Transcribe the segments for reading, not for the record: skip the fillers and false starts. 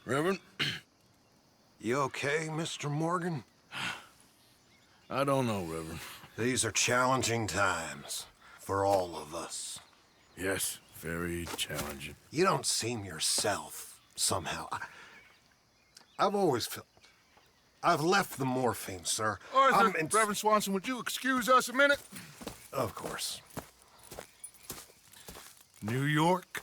Reverend? You okay, Mr. Morgan? I don't know, Reverend. These are challenging times for all of us. Yes, very challenging. You don't seem yourself, somehow. I've always felt... I've left the morphine, sir. Arthur, Reverend Swanson, would you excuse us a minute? Of course. New York.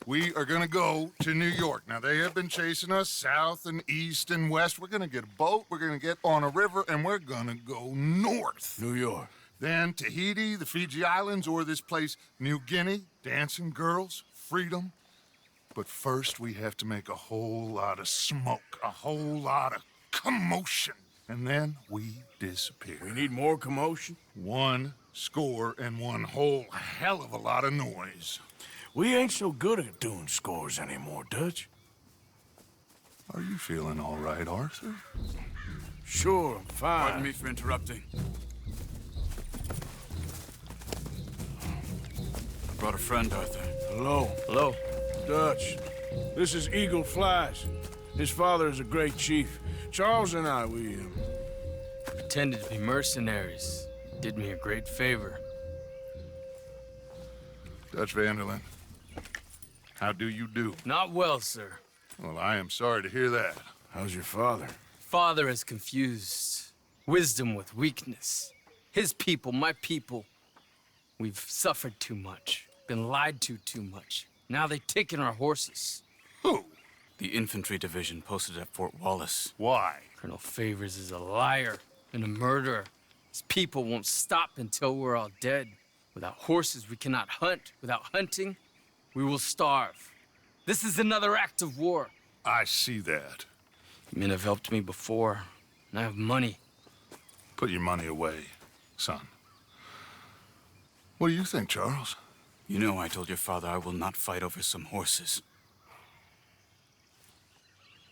We are gonna go to New York. Now, they have been chasing us south and east and west. We're gonna get a boat, we're gonna get on a river, and we're gonna go north. New York. Then Tahiti, the Fiji Islands, or this place, New Guinea, dancing girls, freedom. But first, we have to make a whole lot of smoke, a whole lot of commotion. And then we disappear. We need more commotion? 1 score and 1 whole hell of a lot of noise. We ain't so good at doing scores anymore, Dutch. Are you feeling all right, Arthur? Sure, I'm fine. Pardon me for interrupting. I brought a friend, Arthur. Hello. Hello. Dutch. This is Eagle Flies. His father is a great chief. Charles and I, we Pretended to be mercenaries. Did me a great favor. Dutch Vanderlyn, how do you do? Not well, sir. Well, I am sorry to hear that. How's your father? Father has confused wisdom with weakness. His people, my people. We've suffered too much. Been lied to too much. Now they've taken our horses. Who? The infantry division posted at Fort Wallace. Why? Colonel Favors is a liar and a murderer. His people won't stop until we're all dead. Without horses, we cannot hunt. Without hunting, we will starve. This is another act of war. I see that. Men have helped me before, and I have money. Put your money away, son. What do you think, Charles? You know I told your father I will not fight over some horses.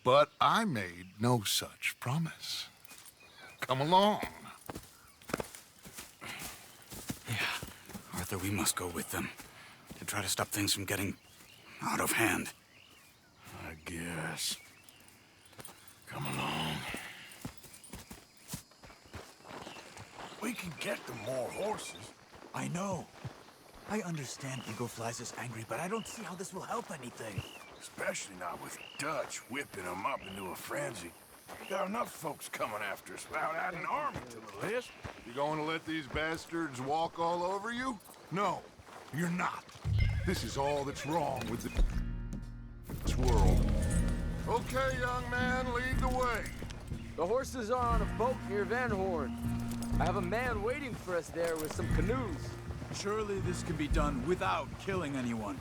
But I made no such promise. Come along. Arthur, we must go with them to try to stop things from getting out of hand. I guess. Come along. We can get them more horses. I know. I understand Eagle Flies is angry, but I don't see how this will help anything. Especially not with Dutch whipping them up into a frenzy. There are enough folks coming after us without adding an army to the list. You going to let these bastards walk all over you? No, you're not. This is all that's wrong with this world. Okay, young man, lead the way. The horses are on a boat near Van Horn. I have a man waiting for us there with some canoes. Surely this can be done without killing anyone.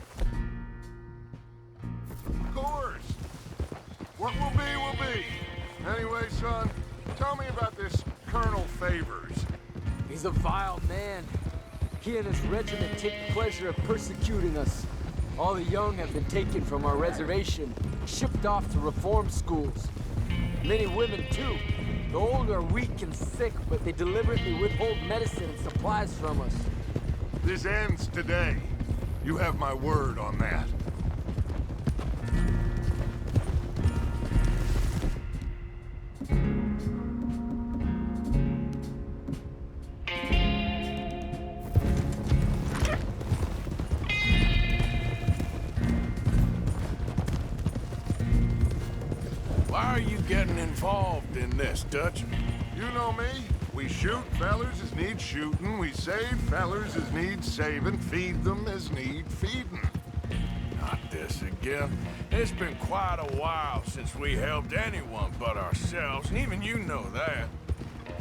Of course. What will be, will be. Anyway, son, tell me about this Colonel Favors. He's a vile man. He and his regiment take pleasure of persecuting us. All the young have been taken from our reservation, shipped off to reform schools. Many women, too. The old are weak and sick, but they deliberately withhold medicine and supplies from us. This ends today. You have my word on that. Why are you getting involved in this, Dutch? You know me. We shoot fellers as need shooting. We save fellers as need saving. Feed them as need feeding. Not this again. It's been quite a while since we helped anyone but ourselves, and even you know that.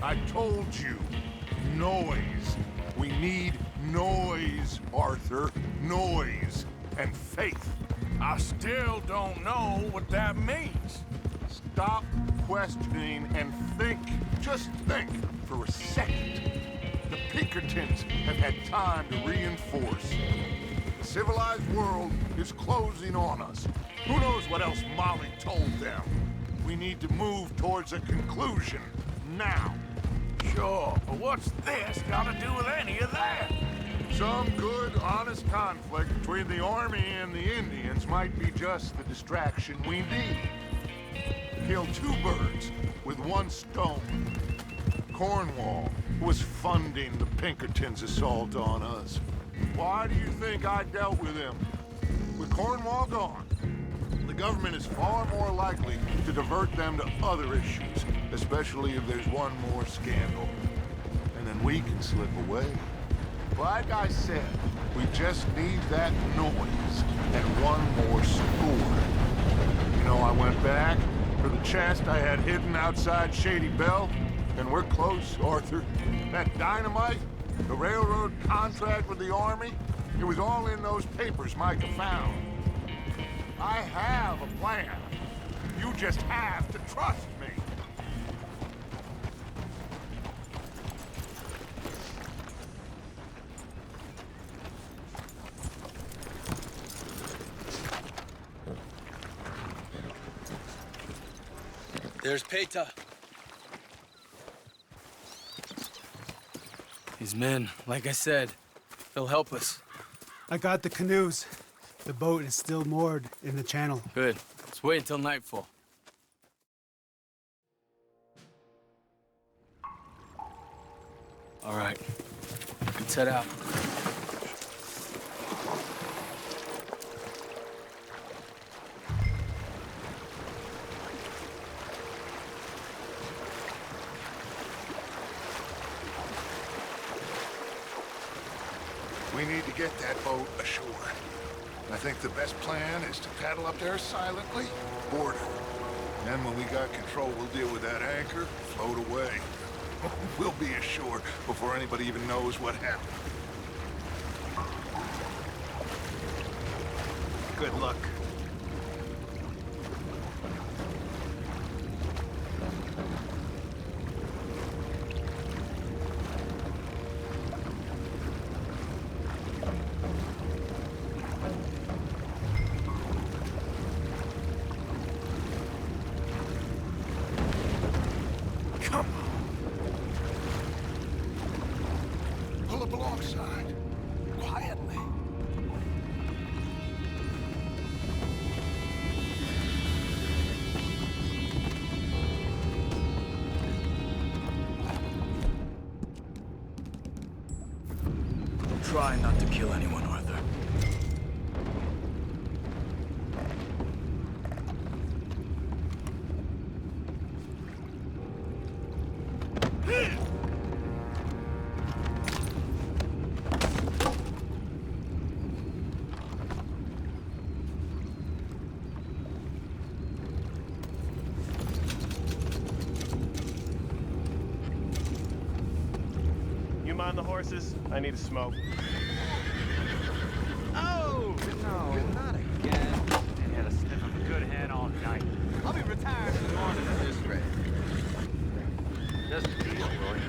I told you. Noise. We need noise, Arthur. Noise. And faith. I still don't know what that means. Stop questioning and think. Just think for a second. The Pinkertons have had time to reinforce. The civilized world is closing on us. Who knows what else Molly told them? We need to move towards a conclusion now. Sure, but what's this got to do with any of that? Some good, honest conflict between the Army and the Indians might be just the distraction we need. Kill two birds with one stone. Cornwall was funding the Pinkertons' assault on us. Why do you think I dealt with him? With Cornwall gone, the government is far more likely to divert them to other issues, especially if there's one more scandal. And then we can slip away. Like I said, we just need that noise and one more score. You know, I went back for the chest I had hidden outside Shady Belle, and we're close, Arthur. That dynamite, the railroad contract with the Army, it was all in those papers Micah found. I have a plan. You just have to trust me. There's Peta. His men, like I said, they'll help us. I got the canoes. The boat is still moored in the channel. Good. Let's wait until nightfall. All right. Let's head out. We need to get that boat ashore. I think the best plan is to paddle up there silently, board her. Then when we got control, we'll deal with that anchor, float away. We'll be ashore before anybody even knows what happened. Good luck. Come on. Pull up alongside. Quietly. Try not to kill anyone, Arthur. You mind the horses? I need a smoke. Oh! No, not again. I had a sniff of a good head all night. I'll be retired as long as this race. Just a deal, will you?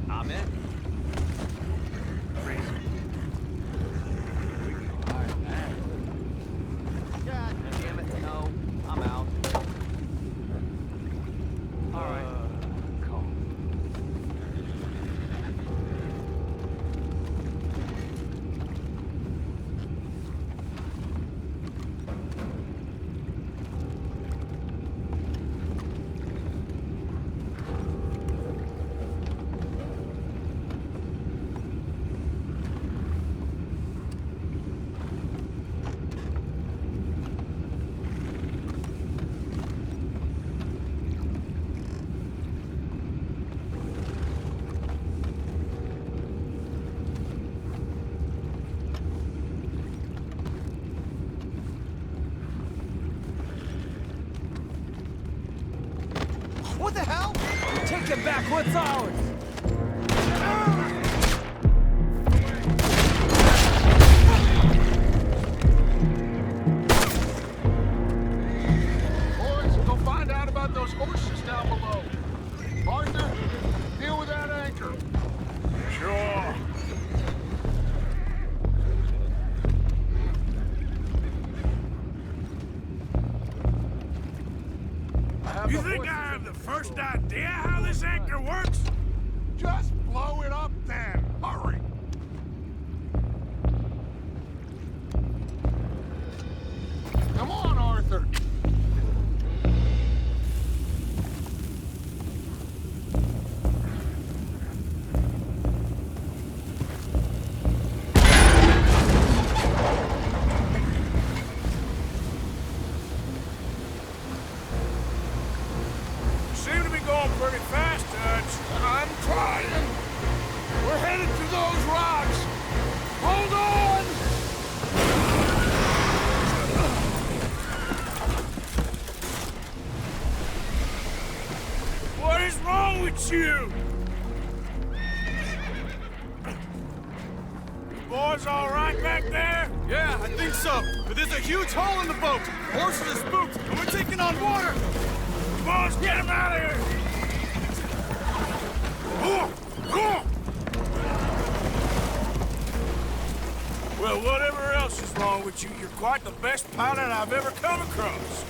I'm in. Crazy. All right, man. God damn it, no. I'm out. All right. Cool. What the hell? Take it back. What's ours? Boys, go find out about those horses down below. Arthur, deal with that anchor. Sure. have You the think horses I have under the first control. idea how this anchor works? Just blow it up then. Hurry. Come on, Arthur. Seem to be going pretty fast, Dutch. I'm trying. We're headed to those rocks. Hold on! What is wrong with you? You boys all right back there? Yeah, I think so. But there's a huge hole in the boat. Horses are spooked, and we're taking on water. Boys, get him out of here! Well, whatever else is wrong with you, you're quite the best pilot I've ever come across.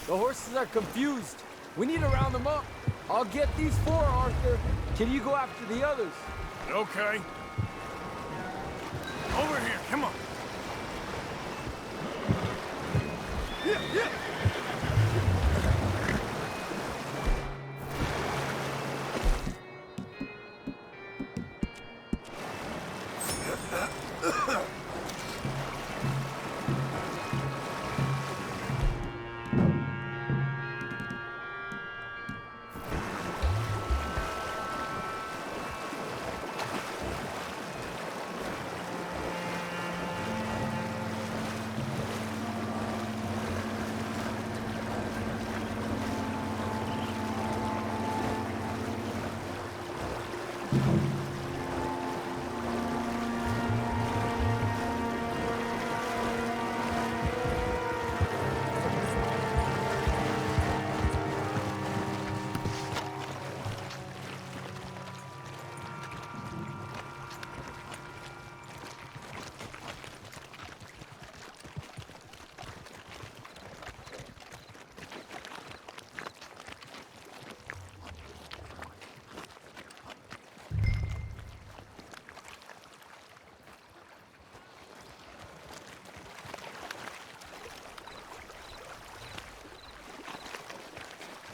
The horses are confused. We need to round them up. I'll get these four, Arthur. Can you go after the others? Okay. Over here, come on.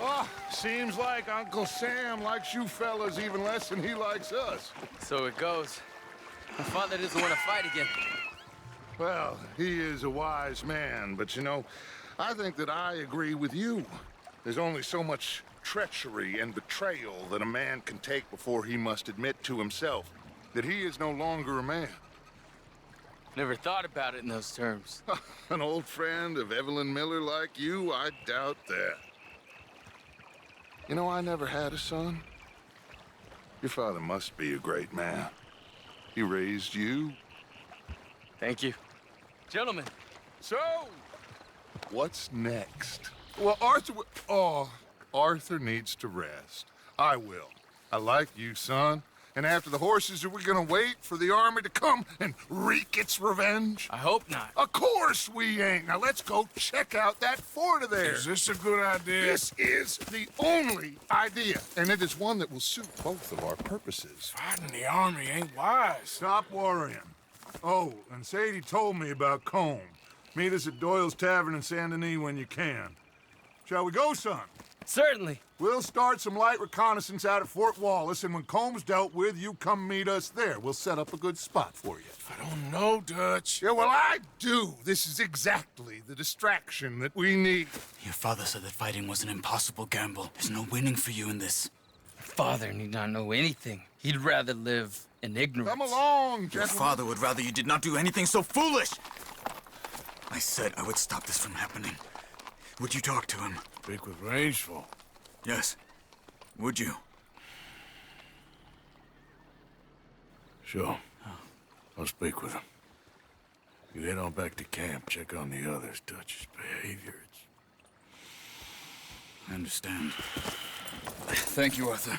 Oh, seems like Uncle Sam likes you fellas even less than he likes us. So it goes. My father doesn't want to fight again. Well, he is a wise man, but you know, I think that I agree with you. There's only so much treachery and betrayal that a man can take before he must admit to himself that he is no longer a man. Never thought about it in those terms. An old friend of Evelyn Miller like you, I doubt that. You know, I never had a son. Your father must be a great man. He raised you. Thank you. Gentlemen. So, what's next? Well, Arthur needs to rest. I will. I like you, son. And after the horses, are we gonna wait for the army to come and wreak its revenge? I hope not. Of course we ain't. Now let's go check out that fort of theirs. Is this a good idea? This is the only idea, and it is one that will suit both of our purposes. Fighting the army ain't wise. Stop worrying. Oh, and Sadie told me about Combe. Meet us at Doyle's Tavern in Saint Denis when you can. Shall we go, son? Certainly. We'll start some light reconnaissance out at Fort Wallace, and when Comb's dealt with, you come meet us there. We'll set up a good spot for you. I don't know, Dutch. Yeah, well, I do. This is exactly the distraction that we need. Your father said that fighting was an impossible gamble. There's no winning for you in this. Father need not know anything. He'd rather live in ignorance. Come along, Your gentlemen. father would rather you did not do anything so foolish. I said I would stop this from happening. Would you talk to him? Speak with Rangeful. Yes. Would you? Sure. I'll speak with him. You head on back to camp, check on the others, Dutch's behavior. I understand. Thank you, Arthur.